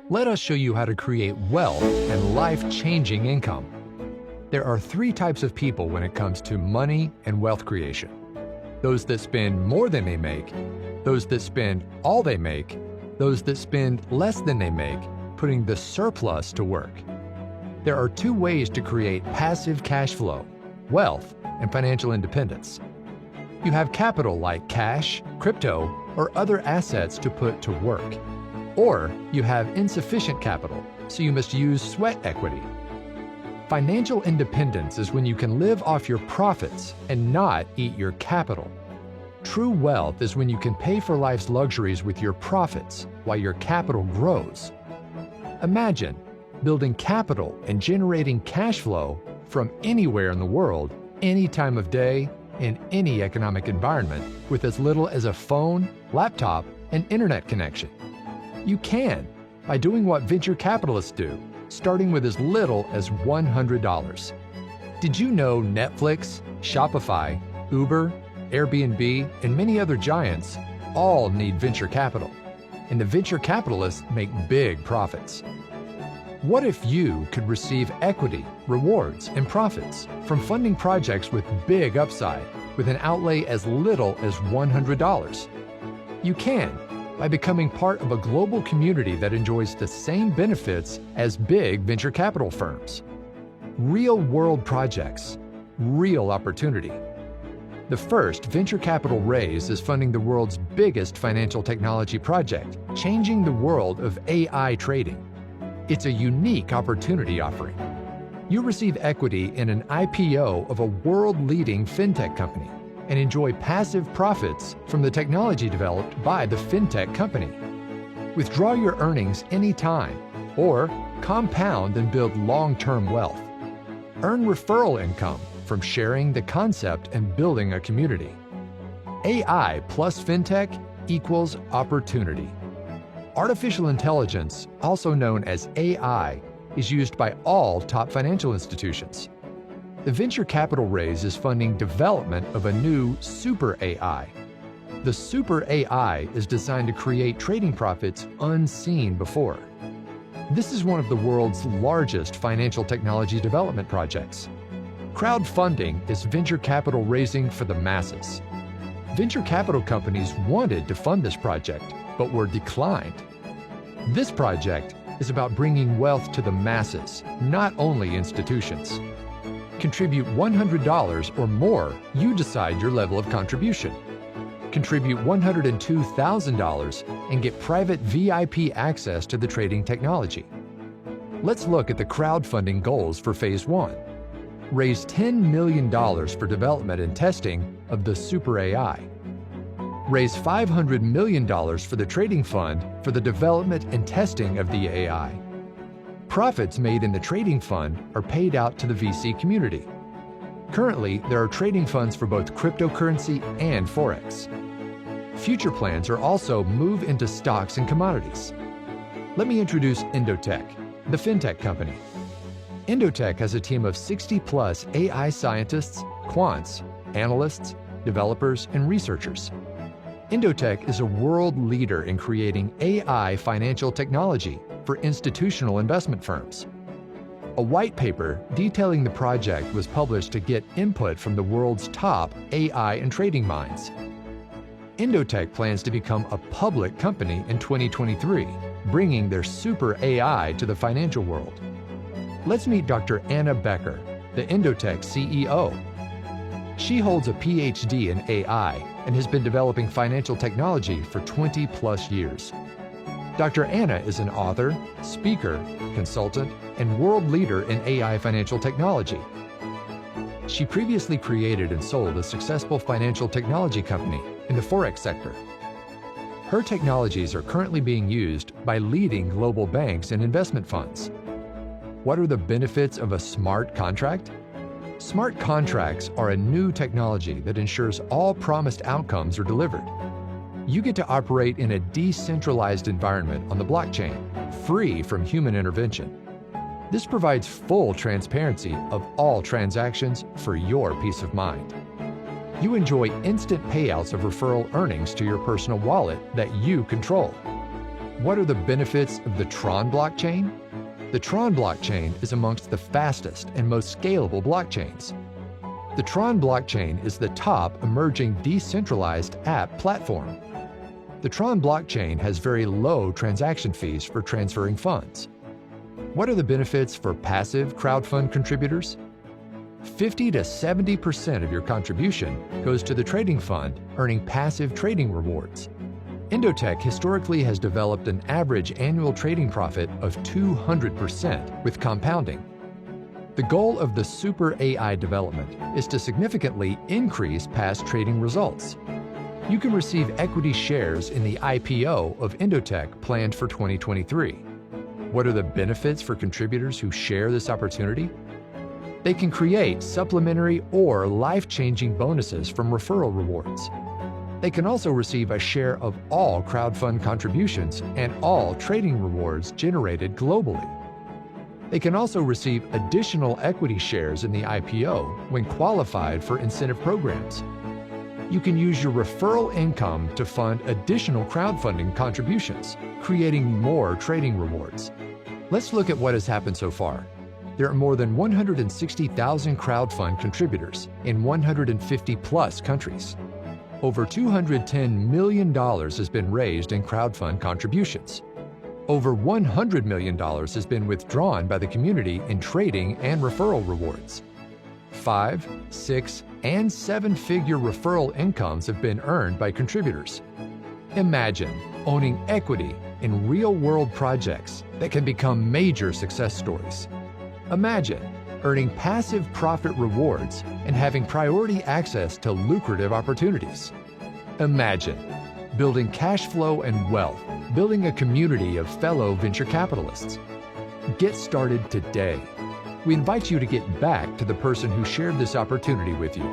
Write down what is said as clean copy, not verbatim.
Let us show you how to create wealth and life-changing income. There are three types of people when it comes to money and wealth creation. Those that spend more than they make, those that spend all they make, those that spend less than they make, putting the surplus to work. There are two ways to create passive cash flow: wealth and financial independence. You have capital like cash, crypto, or other assets to put to work. Or you have insufficient capital, so you must use sweat equity. Financial independence is when you can live off your profits and not eat your capital. True wealth is when you can pay for life's luxuries with your profits while your capital grows. Imagine building capital and generating cash flow from anywhere in the world, any time of day, in any economic environment, with as little as a phone, laptop, and internet connection. You can, by doing what venture capitalists do, starting with as little as $100. Did you know Netflix, Shopify, Uber, Airbnb, and many other giants all need venture capital, and the venture capitalists make big profits? What if you could receive equity, rewards, and profits from funding projects with big upside with an outlay as little as $100? You can, by becoming part of a global community that enjoys the same benefits as big venture capital firms. Real-world projects, real opportunity. The first venture capital raise is funding the world's biggest financial technology project, changing the world of AI trading. It's a unique opportunity offering. You receive equity in an IPO of a world-leading fintech company and enjoy passive profits from the technology developed by the fintech company. Withdraw your earnings anytime, or compound and build long-term wealth. Earn referral income from sharing the concept and building a community. AI plus fintech equals opportunity. Artificial intelligence, also known as AI, is used by all top financial institutions. The venture capital raise is funding development of a new super AI. The super AI is designed to create trading profits unseen before. This is one of the world's largest financial technology development projects. Crowdfunding is venture capital raising for the masses. Venture capital companies wanted to fund this project, but were declined. This project is about bringing wealth to the masses, not only institutions. Contribute $100 or more, you decide your level of contribution. Contribute $102,000 and get private VIP access to the trading technology. Let's look at the crowdfunding goals for Phase 1. Raise $10 million for development and testing of the Super AI. Raise $500 million for the trading fund for the development and testing of the AI. Profits made in the trading fund are paid out to the VC community. Currently, there are trading funds for both cryptocurrency and Forex. Future plans are also move into stocks and commodities. Let me introduce Indotech, the fintech company. Indotech has a team of 60-plus AI scientists, quants, analysts, developers, and researchers. Indotech is a world leader in creating AI financial technology for institutional investment firms. A white paper detailing the project was published to get input from the world's top AI and trading minds. Indotech plans to become a public company in 2023, bringing their super AI to the financial world. Let's meet Dr. Anna Becker, the Indotech CEO. She holds a PhD in AI and has been developing financial technology for 20-plus years. Dr. Anna is an author, speaker, consultant, and world leader in AI financial technology. She previously created and sold a successful financial technology company in the Forex sector. Her technologies are currently being used by leading global banks and investment funds. What are the benefits of a smart contract? Smart contracts are a new technology that ensures all promised outcomes are delivered. You get to operate in a decentralized environment on the blockchain, free from human intervention. This provides full transparency of all transactions for your peace of mind. You enjoy instant payouts of referral earnings to your personal wallet that you control. What are the benefits of the Tron blockchain? The Tron blockchain is amongst the fastest and most scalable blockchains. The Tron blockchain is the top emerging decentralized app platform. The Tron blockchain has very low transaction fees for transferring funds. What are the benefits for passive crowdfund contributors? 50 to 70% of your contribution goes to the trading fund, earning passive trading rewards. Indotech historically has developed an average annual trading profit of 200% with compounding. The goal of the Super AI development is to significantly increase past trading results. You can receive equity shares in the IPO of Indotech planned for 2023. What are the benefits for contributors who share this opportunity? They can create supplementary or life-changing bonuses from referral rewards. They can also receive a share of all crowdfund contributions and all trading rewards generated globally. They can also receive additional equity shares in the IPO when qualified for incentive programs. You can use your referral income to fund additional crowdfunding contributions, creating more trading rewards. Let's look at what has happened so far. There are more than 160,000 crowdfund contributors in 150-plus countries. Over $210 million has been raised in crowdfund contributions. Over $100 million has been withdrawn by the community in trading and referral rewards. 5, 6, and 7-figure referral incomes have been earned by contributors. Imagine owning equity in real-world projects that can become major success stories. Imagine earning passive profit rewards and having priority access to lucrative opportunities. Imagine building cash flow and wealth, building a community of fellow venture capitalists. Get started today. We invite you to get back to the person who shared this opportunity with you.